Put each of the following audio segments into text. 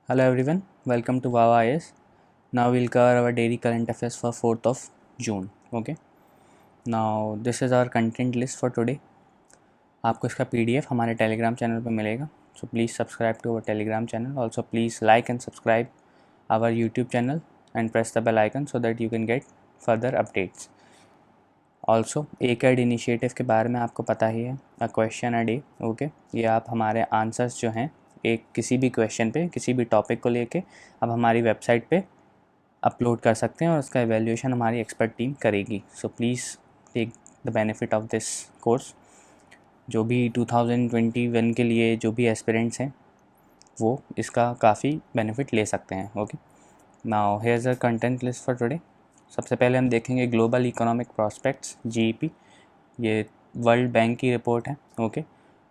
Hello everyone, welcome to Wawa IS. Now we'll cover our daily current affairs for 4th of June. Okay. Now this is our content list for today. आपको इसका PDF हमारे Telegram channel पे मिलेगा. So please subscribe to our telegram channel. Also please like and subscribe our YouTube channel and press the bell icon so that you can get further updates. Also एक add initiative के बारे में आपको पता ही है, a question a day. Okay, ये आप हमारे आंसर्स जो हैं एक किसी भी क्वेश्चन पे किसी भी टॉपिक को लेके अब हमारी वेबसाइट पे अपलोड कर सकते हैं और उसका एवेल्यूएशन हमारी एक्सपर्ट टीम करेगी. So please take the benefit of this course. जो भी 2021 के लिए जो भी एस्पिरेंट्स हैं वो इसका काफ़ी बेनिफिट ले सकते हैं. Okay, now here is a content list for today. सबसे पहले हम देखेंगे ग्लोबल इकोनॉमिक प्रॉस्पेक्ट्स GEP. ये वर्ल्ड बैंक की रिपोर्ट है. ओके,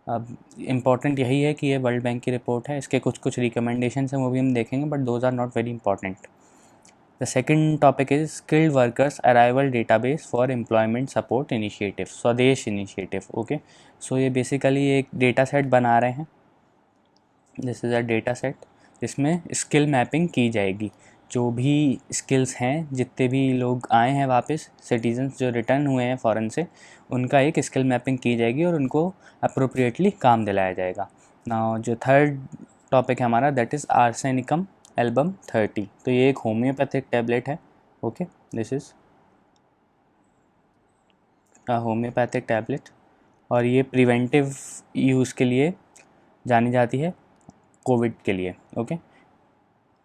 अब इम्पॉर्टेंट यही है कि ये वर्ल्ड बैंक की रिपोर्ट है. इसके कुछ रिकमेंडेशंस हैं वो भी हम देखेंगे, but those are not very important. The second topic is skilled workers arrival database for employment support initiative, Swadesh initiative. Okay, so ये बेसिकली एक डेटा सेट बना रहे हैं. This is a data set जिसमें स्किल मैपिंग की जाएगी. जो भी स्किल्स हैं, जितने भी लोग आए हैं वापस, सिटीजन्स जो रिटर्न हुए हैं फ़ॉरेन से, उनका एक स्किल मैपिंग की जाएगी और उनको अप्रोप्रिएटली काम दिलाया जाएगा. नाउ जो थर्ड टॉपिक है हमारा, दैट इज़ आर्सेनिकम एल्बम 30. तो ये एक होम्योपैथिक टैबलेट है. Okay, this is a homeopathic tablet और ये प्रिवेंटिव यूज़ के लिए जानी जाती है, कोविड के लिए. ओके,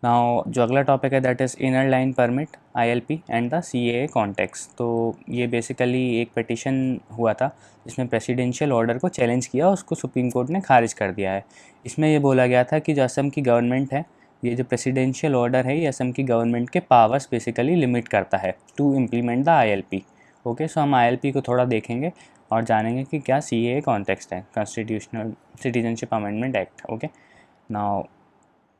नाउ जो अगला टॉपिक है that is inner line permit ILP and the CAA context. तो ये बेसिकली एक पिटिशन हुआ था जिसमें प्रेसिडेंशियल ऑर्डर को चैलेंज किया, उसको सुप्रीम कोर्ट ने खारिज कर दिया है. इसमें ये बोला गया था कि जो असम की गवर्नमेंट है, ये जो प्रेसिडेंशियल ऑर्डर है ये असम की गवर्नमेंट के पावर्स बेसिकली लिमिट करता है to implement the ILP. Okay, so हम ILP को थोड़ा देखेंगे और जानेंगे कि क्या CAA कॉन्टेक्स्ट है, constitutional citizenship amendment act. Okay, now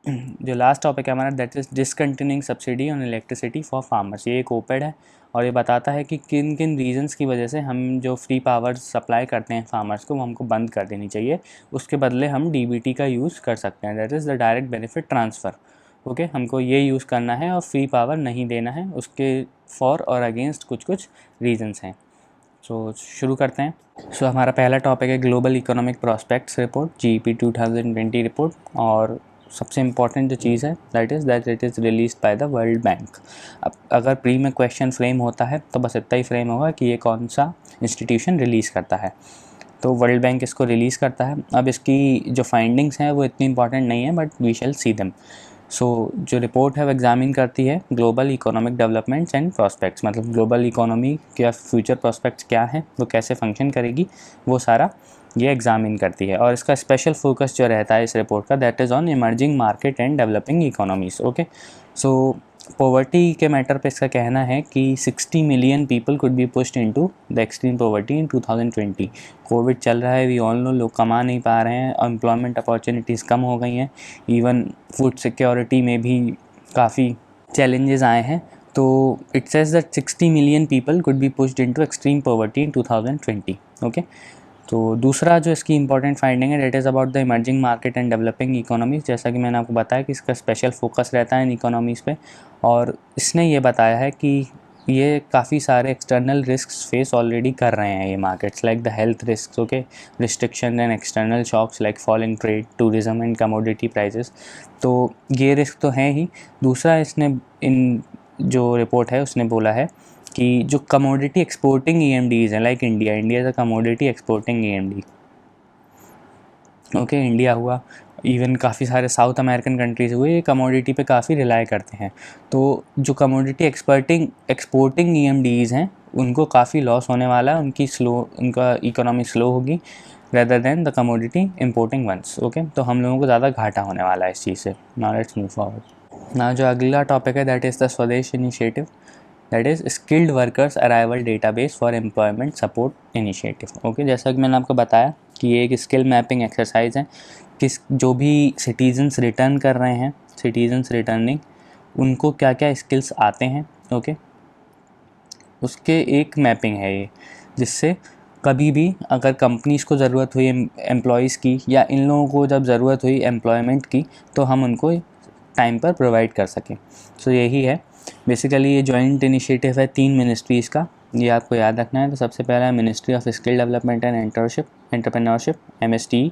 जो लास्ट टॉपिक है हमारा that is discontinuing subsidy on electricity for farmers. ये एक ओपेड है और ये बताता है कि किन किन रीजंस की वजह से हम जो फ्री पावर सप्लाई करते हैं फार्मर्स को वो हमको बंद कर देनी चाहिए. उसके बदले हम DBT का यूज़ कर सकते हैं, that is the direct benefit transfer. Okay, हमको ये यूज़ करना है और फ्री पावर नहीं देना है. उसके फॉर और अगेंस्ट कुछ रीजंस हैं. सो शुरू करते हैं. सो हमारा पहला टॉपिक है global economic prospects report, GEP 2020 report. और सबसे इम्पॉर्टेंट जो चीज़ है that it is release by the world bank. अब अगर प्री में क्वेश्चन फ्रेम होता है तो बस इतना ही फ्रेम होगा कि ये कौन सा इंस्टीट्यूशन रिलीज़ करता है. तो वर्ल्ड बैंक इसको रिलीज़ करता है. अब इसकी जो फाइंडिंग्स हैं वो इतनी इंपॉर्टेंट नहीं है, but we shall see them. So जो रिपोर्ट है वो एग्जामिन करती है global economic developments and prospects, मतलब ग्लोबल इकोनॉमी के फ्यूचर प्रॉस्पेक्ट्स क्या हैं, वो कैसे फंक्शन करेगी, वो सारा ये एग्जामिन करती है. और इसका स्पेशल फोकस जो रहता है इस रिपोर्ट का that is on emerging market and developing economies. Okay, so poverty के मैटर पे इसका कहना है कि 60 million people could be pushed into the extreme poverty in 2020. Covid चल रहा है, वी ऑल नो, लोग कमा नहीं पा रहे हैं, एम्प्लॉयमेंट अपॉर्चुनिटीज़ कम हो गई हैं, इवन फूड सिक्योरिटी में भी काफ़ी चैलेंजेस आए हैं. तो it says that 60 million people could be pushed into extreme poverty in 2020. Okay, तो दूसरा जो इसकी इंपॉर्टेंट फाइंडिंग है that is about the emerging market and developing economies. जैसा कि मैंने आपको बताया कि इसका स्पेशल फोकस रहता है इन इकोनॉमीज़ पे. और इसने ये बताया है कि ये काफ़ी सारे एक्सटर्नल रिस्क्स फेस ऑलरेडी कर रहे हैं ये markets, like the health risk. Okay, restriction and external shocks like fall in trade, tourism and commodity prices. तो ये रिस्क तो हैं ही. दूसरा इसने इन जो रिपोर्ट है उसने बोला है कि जो कमोडिटी एक्सपोर्टिंग EMDs हैं, like India is a commodity exporting EMD. Okay, India हुआ, इवन काफ़ी सारे साउथ अमेरिकन कंट्रीज़ हुए, ये कमोडिटी पे काफ़ी रिलाई करते हैं. तो जो कमोडिटी एक्सपोर्टिंग EMDs हैं उनको काफ़ी लॉस होने वाला है, उनका इकोनॉमी स्लो होगी rather than the commodity importing ones. Okay, तो हम लोगों को ज़्यादा घाटा होने वाला है इस चीज़ से. Now let's move forward. ना जो अगला टॉपिक है दैट इज़ द स्वदेश initiative, that is skilled workers arrival database for employment support initiative. Okay, जैसा कि मैंने आपको बताया कि ये एक स्किल मैपिंग एक्सरसाइज है. जो भी सिटीजन्स रिटर्न कर रहे हैं, सिटीजन्स रिटर्निंग, उनको क्या क्या स्किल्स आते हैं. ओके, उसके एक मैपिंग है ये, जिससे कभी भी अगर कंपनीज़ को ज़रूरत हुई एम्प्लॉयज़ की या इन लोगों को जब ज़रूरत हुई एम्प्लॉयमेंट की तो हम उनको टाइम पर प्रोवाइड कर सकें। सो यही है बेसिकली, ये जॉइंट इनिशिएटिव है 3 मिनिस्ट्रीज़ का, ये आपको याद रखना है। तो सबसे पहला है ministry of skill development and entrepreneurship MSTE,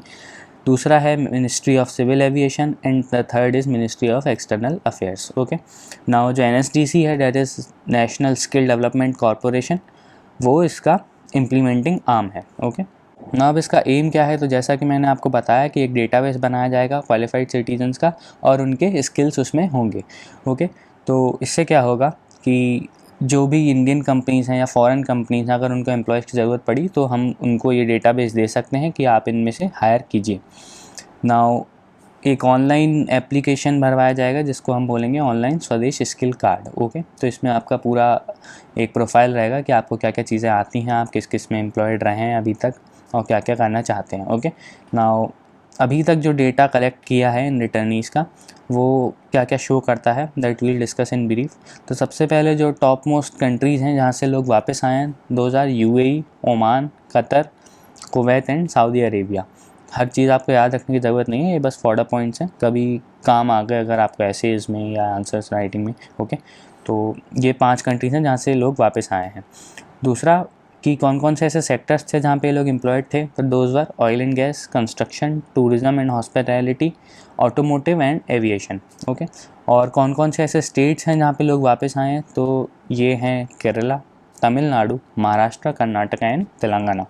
दूसरा है ministry of civil aviation and the third is ministry of external affairs. Okay, now जो NSDC है that is national skill development corporation, वो इसका इम्प्लीमेंटिंग आर्म है। ओके, ना अब इसका एम क्या है, तो जैसा कि मैंने आपको बताया कि एक डेटाबेस बनाया जाएगा क्वालिफाइड सिटीजन्स का और उनके स्किल्स उसमें होंगे। ओके, तो इससे क्या होगा कि जो भी इंडियन कंपनीज़ हैं या फॉरेन कंपनीज़ हैं, अगर उनको एम्प्लॉयज़ की ज़रूरत पड़ी तो हम उनको ये डेटाबेस दे सकते हैं कि आप इनमें से हायर कीजिए। नाउ एक ऑनलाइन एप्लीकेशन भरवाया जाएगा जिसको हम बोलेंगे ऑनलाइन स्वदेश स्किल कार्ड। ओके, तो इसमें आपका पूरा एक प्रोफाइल रहेगा कि आपको क्या क्या चीज़ें आती हैं, आप किस किस में एम्प्लॉयड रहे हैं अभी तक और क्या क्या करना चाहते हैं। ओके, नाउ अभी तक जो डेटा कलेक्ट किया है इन रिटर्नीज़ का, वो क्या क्या शो करता है, that will discuss in brief. तो सबसे पहले जो टॉप मोस्ट कंट्रीज़ हैं जहाँ से लोग वापस आए हैं 2000, UAE, Oman, Qatar, Kuwait and Saudi Arabia. हर चीज़ आपको याद रखने की ज़रूरत नहीं है, ये बस फॉर्डर पॉइंट्स हैं, कभी काम आ गए अगर आपको एसेज में या आंसर्स राइटिंग में। ओके, तो ये 5 कंट्रीज़ हैं जहाँ से लोग वापस आए हैं। दूसरा कि कौन कौन से ऐसे सेक्टर्स थे जहाँ पे लोग एम्प्लॉयड थे, तो those were oil and gas, construction, tourism and hospitality, automotive and aviation. Okay, और कौन कौन से ऐसे स्टेट्स हैं जहाँ पे लोग वापस आए हैं, तो ये हैं केरला, तमिलनाडु, महाराष्ट्र, कर्नाटक एंड तेलंगाना।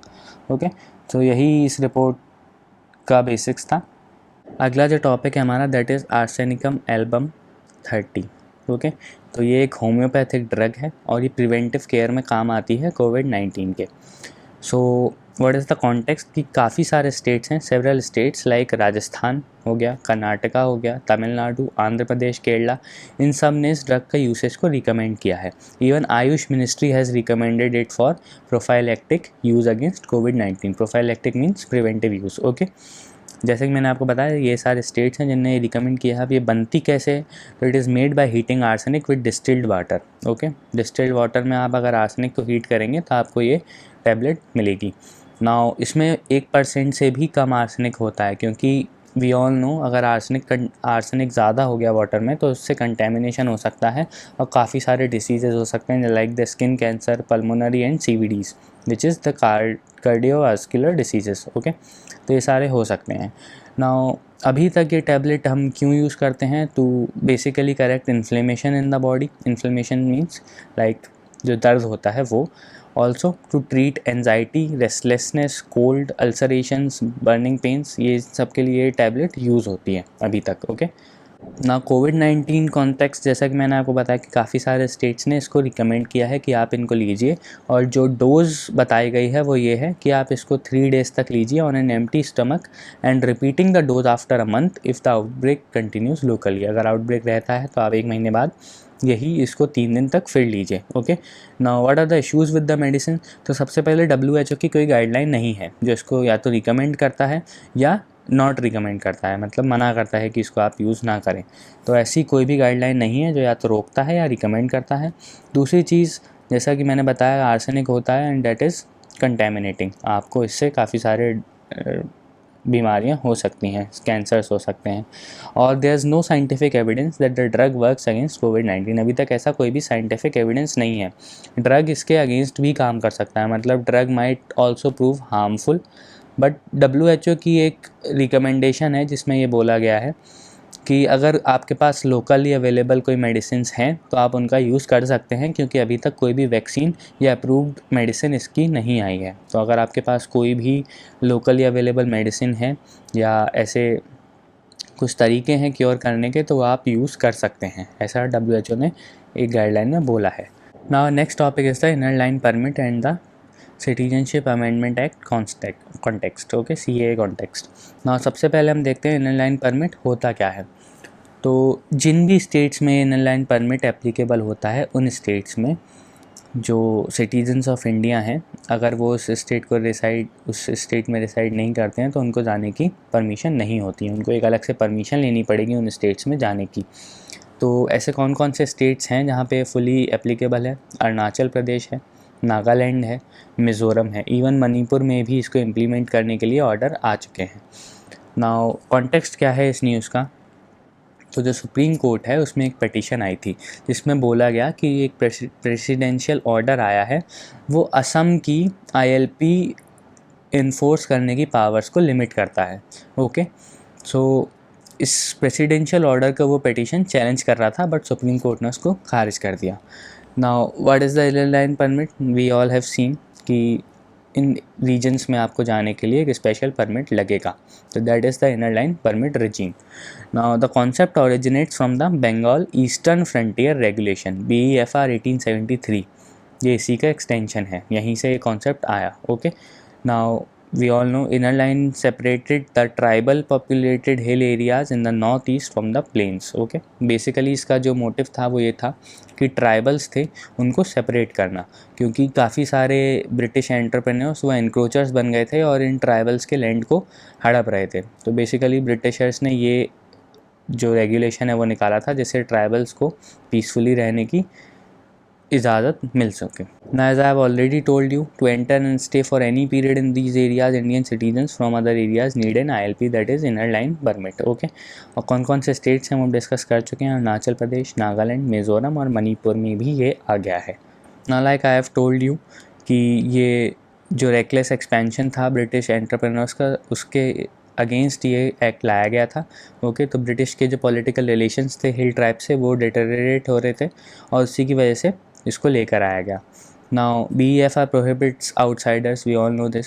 ओके, तो यही इस रिपोर्ट का बेसिक्स था। अगला जो टॉपिक है हमारा that is arsenicum album 30। Okay, तो ये एक होम्योपैथिक ड्रग है और ये प्रिवेंटिव केयर में काम आती है कोविड-19 के। So what is the context कि काफ़ी सारे स्टेट्स हैं, सेवरल स्टेट्स लाइक राजस्थान हो गया, कर्नाटका हो गया, तमिलनाडु, आंध्र प्रदेश, केरला, इन सब ने इस ड्रग का यूसेज को रिकमेंड किया है। Even Ayush ministry has recommended it for prophylactic use against covid. Prophylactic means preventive use. Okay, जैसे कि मैंने आपको बताया ये सारे स्टेट्स हैं जिनने रिकमेंड किया है। अब ये बनती कैसे है, तो it is made by heating arsenic with distilled water. Okay, distilled water में आप अगर आर्सेनिक को हीट करेंगे तो आपको ये टैबलेट मिलेगी। नाउ इसमें 1% से भी कम आर्सेनिक होता है, क्योंकि वी ऑल नो अगर आर्सेनिक ज़्यादा हो गया वाटर में तो उससे कंटेमिनेशन हो सकता है और काफ़ी सारे डिसीजेज़ हो सकते हैं like the skin cancer, pulmonary and CVDs which is the cardiovascular diseases. Okay, तो ये सारे हो सकते हैं। नाउ अभी तक ये टैबलेट हम क्यों यूज़ करते हैं, तो basically correct inflammation in the body. Inflammation means like जो दर्द होता है वो, also to treat anxiety, restlessness, cold, ulcerations, burning pains, ये सब के लिए टैबलेट यूज़ होती है अभी तक। ओके, ना कोविड-19 कॉन्टेक्स्ट जैसा कि मैंने आपको बताया कि काफ़ी सारे स्टेट्स ने इसको रिकमेंड किया है कि आप इनको लीजिए, और जो डोज़ बताई गई है वो ये है कि आप इसको 3 डेज़ तक लीजिए on an empty stomach and repeating the dose after a month if the outbreak continues locally. अगर आउटब्रेक रहता है तो आप 1 महीने बाद यही इसको 3 दिन तक फिर लीजिए। Okay, now what are the issues with the medicine, तो सबसे पहले WHO की कोई गाइडलाइन नहीं है जो इसको या तो रिकमेंड करता है या नॉट रिकमेंड करता है, मतलब मना करता है कि इसको आप यूज़ ना करें। तो ऐसी कोई भी गाइडलाइन नहीं है जो या तो रोकता है या रिकमेंड करता है। दूसरी चीज़, जैसा कि मैंने बताया, आर्सेनिक होता है एंड दैट इज़ कंटेमिनेटिंग। आपको इससे काफ़ी सारे बीमारियां हो सकती हैं, कैंसर्स हो सकते हैं। और there is no scientific evidence that the drug works against कोविड-19। अभी तक ऐसा कोई भी साइंटिफिक एविडेंस नहीं है। ड्रग इसके अगेंस्ट भी काम कर सकता है, मतलब drug might also prove harmful, but WHO की एक रिकमेंडेशन है जिसमें ये बोला गया है कि अगर आपके पास लोकली अवेलेबल कोई मेडिसिन्स हैं तो आप उनका यूज़ कर सकते हैं, क्योंकि अभी तक कोई भी वैक्सीन या अप्रूव्ड मेडिसिन इसकी नहीं आई है। तो अगर आपके पास कोई भी लोकली अवेलेबल मेडिसिन है या ऐसे कुछ तरीके हैं क्योर करने के, तो आप यूज़ कर सकते हैं, ऐसा WHO ने एक गाइडलाइन में बोला है। Now next topic is the inner line permit and the citizenship amendment act context. Okay, CAA context. Now सबसे पहले हम देखते हैं इनर लाइन परमिट होता क्या है। तो जिन भी स्टेट्स में इनर लाइन परमिट एप्लीकेबल होता है, उन स्टेट्स में जो सिटीजन्स ऑफ इंडिया हैं, अगर वो उस स्टेट में रिसाइड नहीं करते हैं तो उनको जाने की परमिशन नहीं होती है, उनको एक अलग से परमिशन लेनी पड़ेगी उन स्टेट्स में जाने की। तो ऐसे कौन कौन से स्टेट्स हैं जहाँ पे फुली एप्लीकेबल है? अरुणाचल प्रदेश है, नागालैंड है, मिज़ोरम है, इवन मणिपुर में भी इसको इम्प्लीमेंट करने के लिए ऑर्डर आ चुके हैं। नाउ कॉन्टेक्स्ट क्या है इस न्यूज़ का, तो जो सुप्रीम कोर्ट है उसमें एक पिटीशन आई थी जिसमें बोला गया कि एक प्रेसिडेंशियल ऑर्डर आया है, वो असम की ILP इन्फोर्स करने की पावर्स को लिमिट करता है। ओके, सो इस प्रेसिडेंशियल ऑर्डर का वो पिटीशन चैलेंज कर रहा था, बट सुप्रीम कोर्ट ने उसको खारिज कर दिया। Now what is the inner line permit? We all have seen कि इन रीजन्स में आपको जाने के लिए एक स्पेशल परमिट लगेगा, तो that is the inner line permit regime. Now the concept originates from the Bengal Eastern Frontier Regulation BEFR 1873. ये इसी का एक्सटेंशन है, यहीं से ये कॉन्सेप्ट आया। Okay, now we all know inner line separated the tribal populated hill areas in the north east from the plains. Okay, basically इसका जो मोटिव था वो ये था कि ट्राइबल्स थे उनको सेपरेट करना, क्योंकि काफ़ी सारे ब्रिटिश एंटरप्रेन्योर्स वो एनक्रोचर्स बन गए थे और इन ट्राइबल्स के लैंड को हड़प रहे थे। तो बेसिकली ब्रिटिशर्स ने ये जो रेगुलेशन है वो निकाला था जिससे ट्राइबल्स को पीसफुली रहने की इजाज़त मिल सके। Now as I have already told you, to enter and stay for any period in these areas, Indian citizens from other areas need an ILP, that is inner line permit. Okay, और कौन कौन से states हैं हम discuss कर चुके हैं, अरुणाचल प्रदेश, नागालैंड, मिज़ोरम और मणिपुर में भी ये आ गया है। Now like I have told you कि ये जो रेकलेस एक्सपेंशन था ब्रिटिश एंटरप्रेन्योर्स का, उसके अगेंस्ट ये एक्ट लाया गया था। ओके, तो ब्रिटिश के जो पॉलिटिकल रिलेशंस थे हिल ट्राइब से वो डिटेरियोरेट हो रहे थे और उसी की वजह से इसको लेकर आया गया। Now BEFR prohibits outsiders, we all know this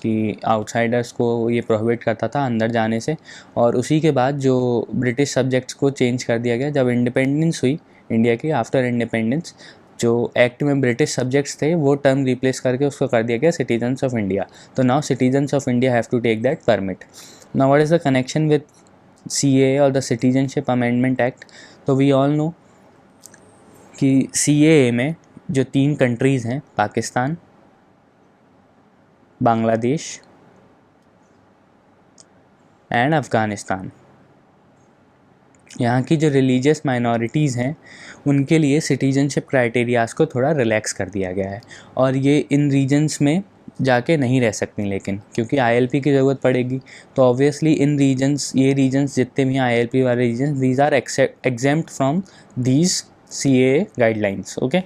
कि आउटसाइडर्स को ये प्रोहिबिट करता था अंदर जाने से। और उसी के बाद जो ब्रिटिश सब्जेक्ट्स को चेंज कर दिया गया जब इंडिपेंडेंस हुई इंडिया की, आफ्टर इंडिपेंडेंस जो एक्ट में ब्रिटिश सब्जेक्ट्स थे वो टर्म रिप्लेस करके उसको कर दिया गया सिटीजन्स ऑफ इंडिया। तो now citizens of India have to take that permit. Now what is the connection with CAA और द सिटीजनशिप अमेंडमेंट एक्ट? तो वी ऑल नो कि CAA में जो 3 कंट्रीज़ हैं, पाकिस्तान, बांग्लादेश एंड अफ़गानिस्तान, यहाँ की जो रिलीजियस माइनॉरिटीज़ हैं उनके लिए सिटीजनशिप क्राइटेरियाज़ को थोड़ा रिलैक्स कर दिया गया है और ये इन रीजन्स में जाके नहीं रह सकती, लेकिन क्योंकि ILP की ज़रूरत पड़ेगी तो ऑब्वियसली इन रीजन्स, ये रीजन्स जितने भी ILP वाले regions, these are exempt from these CAA guidelines. Okay,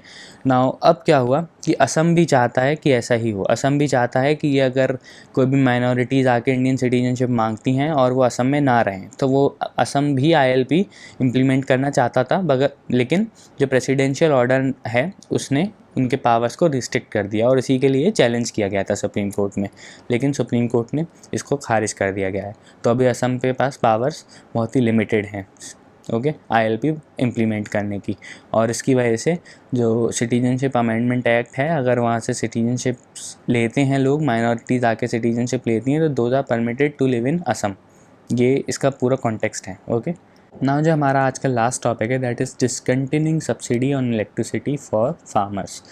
now अब क्या हुआ कि असम भी चाहता है कि ऐसा ही हो। असम भी चाहता है कि ये अगर कोई भी माइनॉरिटीज़ आके इंडियन सिटीजनशिप मांगती हैं और वो असम में ना रहें, तो वो असम भी ILP इम्प्लीमेंट करना चाहता था, मगर लेकिन जो प्रेसिडेंशियल ऑर्डर है उसने उनके पावर्स को रिस्ट्रिक्ट कर दिया और इसी के लिए चैलेंज किया गया था सुप्रीम कोर्ट में, लेकिन सुप्रीम कोर्ट ने इसको खारिज कर दिया गया है। तो अभी असम के पास पावर्स बहुत ही लिमिटेड हैं ओके ILP इम्प्लीमेंट करने की, और इसकी वजह से जो सिटीजनशिप अमेंडमेंट एक्ट है, अगर वहाँ से सिटीजनशिप लेते हैं लोग, माइनॉरिटीज़ आके सिटीजनशिप लेती हैं, तो those are permitted to live in Assam. ये इसका पूरा कॉन्टेक्स्ट है। ओके, नाउ जो हमारा आज का लास्ट टॉपिक है that is discontinuing subsidy on electricity for farmers.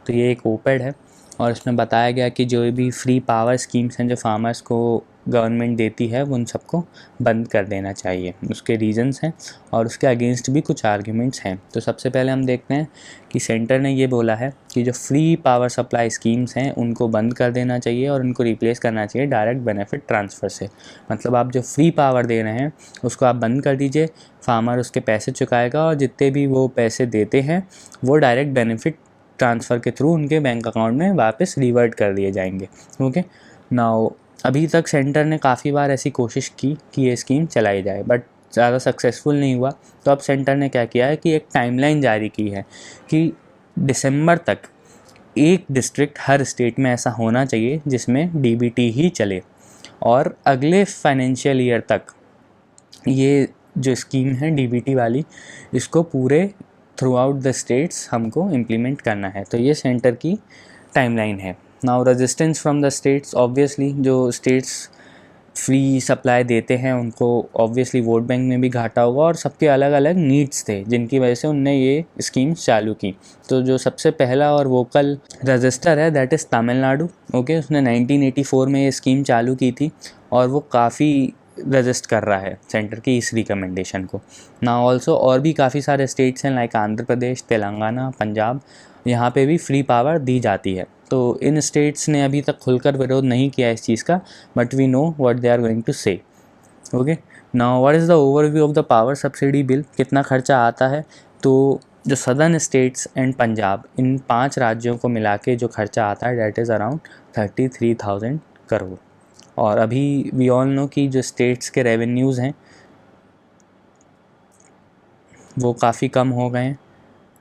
तो ये एक ओपेड है और इसमें बताया गया कि जो भी फ्री पावर स्कीम्स हैं जो फार्मर्स को गवर्नमेंट देती है वो उन सबको बंद कर देना चाहिए। उसके रीजंस हैं और उसके अगेंस्ट भी कुछ आर्ग्यूमेंट्स हैं। तो सबसे पहले हम देखते हैं कि सेंटर ने ये बोला है कि जो फ्री पावर सप्लाई स्कीम्स हैं उनको बंद कर देना चाहिए और उनको रिप्लेस करना चाहिए डायरेक्ट बेनिफिट ट्रांसफ़र से। मतलब आप जो फ्री पावर दे रहे हैं उसको आप बंद कर दीजिए, फार्मर उसके पैसे चुकाएगा और जितने भी वो पैसे देते हैं वो डायरेक्ट बेनिफिट ट्रांसफ़र के थ्रू उनके बैंक अकाउंट में वापस रिवर्ट कर दिए जाएंगे। ओके, नाउ अभी तक सेंटर ने काफ़ी बार ऐसी कोशिश की कि ये स्कीम चलाई जाए, बट ज़्यादा सक्सेसफुल नहीं हुआ। तो अब सेंटर ने क्या किया है कि एक टाइमलाइन जारी की है कि दिसंबर तक एक डिस्ट्रिक्ट हर स्टेट में ऐसा होना चाहिए जिसमें DBT ही चले, और अगले फाइनेंशियल ईयर तक ये जो स्कीम है DBT वाली, इसको पूरे थ्रू आउट द स्टेट्स हमको इम्प्लीमेंट करना है। तो ये सेंटर की टाइमलाइन है। Now resistance from the states, obviously जो स्टेट्स फ्री सप्लाई देते हैं उनको ऑब्वियसली वोट बैंक में भी घाटा होगा, और सबके अलग अलग नीड्स थे जिनकी वजह से उनने ये स्कीम्स चालू की। तो जो सबसे पहला और वोकल रजिस्टर है दैट इज़ तमिलनाडु। ओके, उसने 1984 में ये स्कीम चालू की थी और वो काफ़ी रजिस्ट कर रहा है सेंटर की इस रिकमेंडेशन को। ना ऑल्सो और भी काफ़ी सारे स्टेट्स हैं लाइक आंध्र प्रदेश, तेलंगाना, पंजाब, यहाँ पे भी फ्री पावर दी जाती है। तो इन स्टेट्स ने अभी तक खुलकर विरोध नहीं किया इस चीज़ का, but we know what they are going to say. Okay, now what is the overview of the power subsidy bill, कितना खर्चा आता है? तो जो सदर्न स्टेट्स एंड पंजाब, इन 5 राज्यों को मिला के जो खर्चा आता है डैट इज़ अराउंड 33,000 करोड़। और अभी वी ऑल नो कि जो स्टेट्स के रेवेन्यूज़ हैं वो काफ़ी कम हो गए हैं,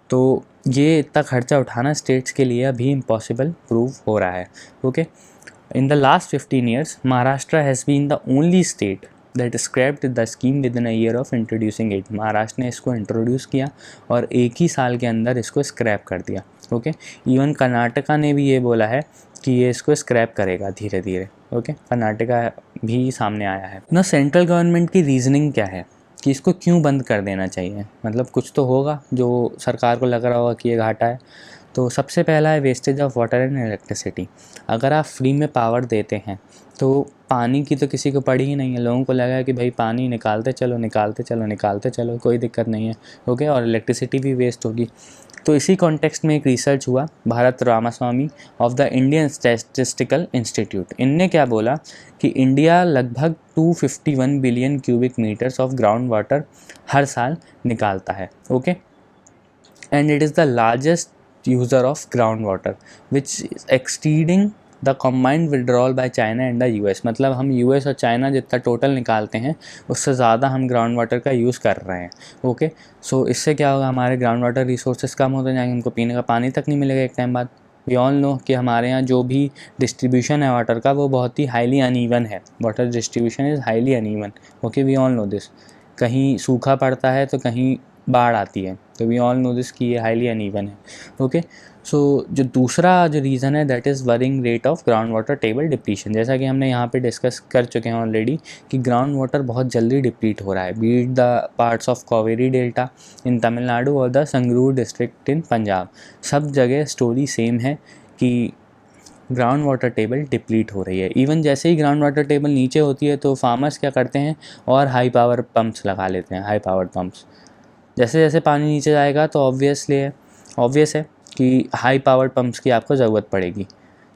तो ये इतना खर्चा उठाना स्टेट्स के लिए अभी इम्पॉसिबल प्रूव हो रहा है। Okay, in the last 15 years Maharashtra has been the only state that scrapped the scheme within a year of introducing it. Maharashtra ने इसको इंट्रोड्यूस किया और एक ही साल के अंदर इसको स्क्रैप कर दिया। ओके, इवन कर्नाटका ने भी ये बोला है कि ये इसको स्क्रैप करेगा धीरे धीरे। ओके, कर्नाटका भी सामने आया है ना। सेंट्रल गवर्नमेंट की रीजनिंग क्या है कि इसको क्यों बंद कर देना चाहिए? मतलब कुछ तो होगा जो सरकार को लग रहा होगा कि ये घाटा है। तो सबसे पहला है wastage of water and electricity. अगर आप फ्री में पावर देते हैं तो पानी की तो किसी को पड़ी ही नहीं है, लोगों को लगा है कि भाई पानी निकालते चलो निकालते चलो निकालते चलो, कोई दिक्कत नहीं है। ओके, और इलेक्ट्रिसिटी भी वेस्ट होगी। तो इसी कॉन्टेक्स्ट में एक रिसर्च हुआ, Bharat Ramaswamy of the Indian statistical institute, इनने क्या बोला कि इंडिया लगभग 251 billion cubic metres of ground water हर साल निकालता है। Okay, and it is the largest user of ground water which exceeding the combined withdrawal by China and the US. मतलब हम यूएस और चाइना जितना टोटल निकालते हैं उससे ज़्यादा हम ग्राउंड वाटर का यूज़ कर रहे हैं। ओके, सो इससे क्या होगा, हमारे ग्राउंड वाटर रिसोर्सेज कम होते जाएंगे, हमको पीने का पानी तक नहीं मिलेगा एक टाइम बाद। वी ऑल नो कि हमारे यहाँ जो भी डिस्ट्रीब्यूशन है वाटर का वो बहुत ही हाईली अनइवन है। Water distribution is highly uneven. Okay, we all know this. कहीं सूखा पड़ता है तो कहीं बाढ़ आती है, तो वी ऑल नो दिस कि ये हाईली अनइवन है। ओके, सो जो दूसरा जो रीज़न है that is worrying rate of ground water table depletion. जैसा कि हमने यहाँ पे डिस्कस कर चुके हैं ऑलरेडी कि ग्राउंड वाटर बहुत जल्दी डिप्लीट हो रहा है, beat the parts of Kaveri delta in Tamil Nadu और the Sangrur district in Punjab. सब जगह स्टोरी सेम है कि ग्राउंड वाटर टेबल डिप्लीट हो रही है। इवन जैसे ही ग्राउंड वाटर टेबल नीचे होती है तो फार्मर्स क्या करते हैं, और हाई पावर पम्प्स लगा लेते हैं, हाई पावर पम्प्स। जैसे जैसे पानी नीचे जाएगा तो ऑब्वियस है कि हाई पावर पम्प्स की आपको ज़रूरत पड़ेगी,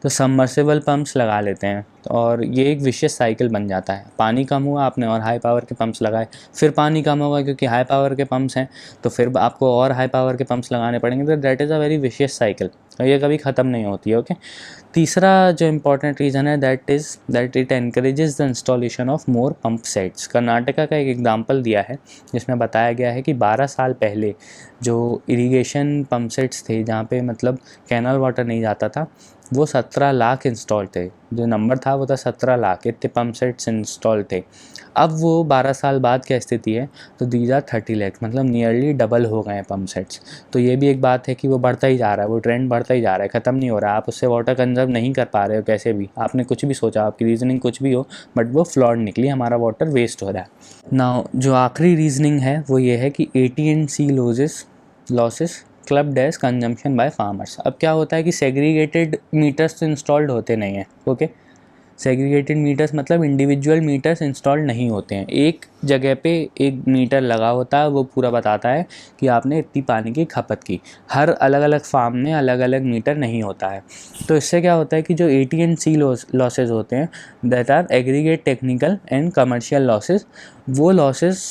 तो सबमर्सिबल पम्प्स लगा लेते हैं और ये एक विशियस साइकिल बन जाता है। पानी कम हुआ आपने और हाई पावर के पम्प्स लगाए, फिर पानी कम होगा क्योंकि हाई पावर के पम्प्स हैं, तो फिर आपको और हाई पावर के पम्प्स लगाने पड़ेंगे। तो that is a very vicious cycle और ये कभी ख़त्म नहीं होती है। ओके, तीसरा जो इम्पॉर्टेंट रीज़न है that it encourages the installation of more pump sets. Karnataka का एक एग्जांपल दिया है जिसमें बताया गया है कि 12 साल पहले जो इरिगेशन पंप सेट्स थे जहाँ पे मतलब कैनल वाटर नहीं जाता था, वो 17 लाख इंस्टॉल थे। जो नंबर था वो था 17 लाख, इतने पंप सेट्स इंस्टॉल थे। अब वो 12 साल बाद क्या स्थिति है, तो दीज आर 30 लाख, मतलब नियरली डबल हो गए हैं पंप सेट्स। तो ये भी एक बात है कि वो बढ़ता ही जा रहा है, वो ट्रेंड बढ़ता ही जा रहा है, ख़त्म नहीं हो रहा है। आप उससे वाटर कंजर्व नहीं कर पा रहे हो कैसे भी, आपने कुछ भी सोचा, आपकी रीजनिंग कुछ भी हो, बट वो फ्लॉड निकली, हमारा वाटर वेस्ट हो रहा है। नाउ जो आखिरी रीजनिंग है वो ये है कि AT&C losses clubbed as consumption by farmers. अब क्या होता है कि सेग्रीगेटेड मीटर्स तो इंस्टॉल्ड होते नहीं हैं। ओके, सेग्रीगेटेड मीटर्स मतलब इंडिविजुअल मीटर्स इंस्टॉल्ड नहीं होते हैं, एक जगह पे एक मीटर लगा होता है, वो पूरा बताता है कि आपने इतनी पानी की खपत की। हर अलग अलग फार्म में अलग अलग मीटर नहीं होता है। तो इससे क्या होता है कि जो AT&C लॉसेज होते हैं that are aggregate technical and commercial losses, वो लॉसेज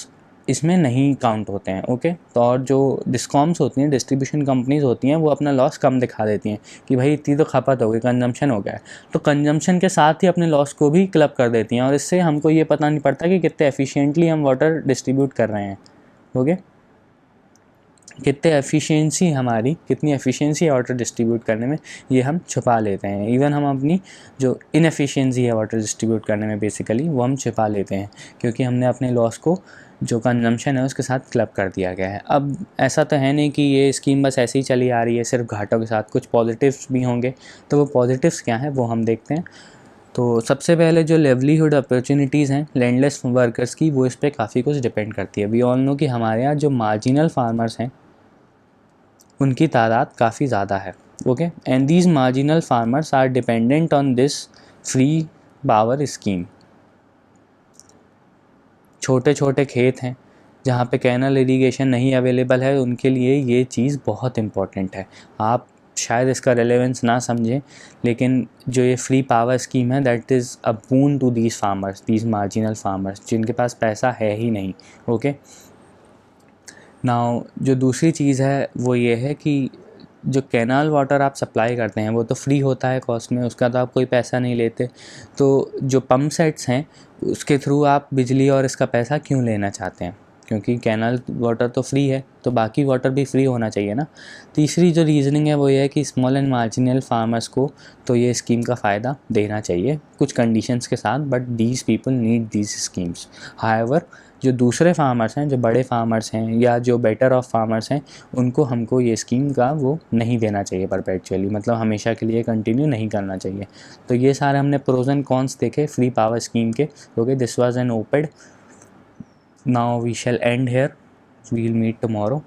इसमें नहीं काउंट होते हैं। ओके, तो और जो डिस्कॉम्स होती हैं, डिस्ट्रीब्यूशन कंपनीज होती हैं, वो अपना लॉस कम दिखा देती हैं कि भाई इतनी तो खपत हो गई, कंजम्पशन हो गया है, तो कंजम्पशन के साथ ही अपने लॉस को भी क्लब कर देती हैं और इससे हमको ये पता नहीं पड़ता कि कितने एफिशिएंटली हम वाटर डिस्ट्रीब्यूट कर रहे हैं। ओके, कितने एफिशिएंसी हमारी कितनी एफिशिएंसी है वाटर डिस्ट्रीब्यूट करने में, ये हम छुपा लेते हैं। इवन हम अपनी जो इनएफिशिएंसी है वाटर डिस्ट्रीब्यूट करने में बेसिकली वो हम छुपा लेते हैं क्योंकि हमने अपने लॉस को जो कंजम्पशन है उसके साथ क्लब कर दिया गया है। अब ऐसा तो है नहीं कि ये स्कीम बस ऐसे ही चली आ रही है सिर्फ घाटों के साथ, कुछ पॉजिटिव्स भी होंगे। तो वो पॉजिटिव्स क्या हैं वो हम देखते हैं। तो सबसे पहले जो लिवलीहुड अपॉर्चुनिटीज़ हैं लैंडलेस वर्कर्स की, वो इस पर काफ़ी कुछ डिपेंड करती है। वी ऑल नो कि हमारे यहाँ जो मार्जिनल फार्मर्स हैं उनकी तादाद काफ़ी ज़्यादा है। Okay, and these marginal farmers are dependent on this free power scheme. छोटे छोटे खेत हैं जहाँ पे कैनल इरिगेशन नहीं अवेलेबल है, उनके लिए ये चीज़ बहुत इम्पॉर्टेंट है। आप शायद इसका रेलेवेंस ना समझें, लेकिन जो ये फ्री पावर स्कीम है that is a boon to these farmers, these marginal farmers जिनके पास पैसा है ही नहीं। ओके, नाउ जो दूसरी चीज़ है वो ये है कि जो कैनाल वाटर आप सप्लाई करते हैं वो तो फ्री होता है कॉस्ट में, उसका तो आप कोई पैसा नहीं लेते। तो जो पंप सेट्स हैं उसके थ्रू आप बिजली और इसका पैसा क्यों लेना चाहते हैं? क्योंकि कैनाल वाटर तो फ्री है, तो बाकी वाटर भी फ्री होना चाहिए ना। तीसरी जो रीज़निंग है वो ये है कि स्मॉल एंड मार्जिनल फार्मर्स को तो ये स्कीम का फ़ायदा देना चाहिए कुछ कंडीशंस के साथ, but these people need these schemes. However जो दूसरे फार्मर्स हैं, जो बड़े फार्मर्स हैं या जो बेटर ऑफ फार्मर्स हैं, उनको हमको ये स्कीम का वो नहीं देना चाहिए परपेचुअली, मतलब हमेशा के लिए कंटिन्यू नहीं करना चाहिए। तो ये सारे हमने प्रोज एंड कॉन्स देखे फ्री पावर स्कीम के। Okay, this was an op ed. Now we shall end here, we will meet tomorrow.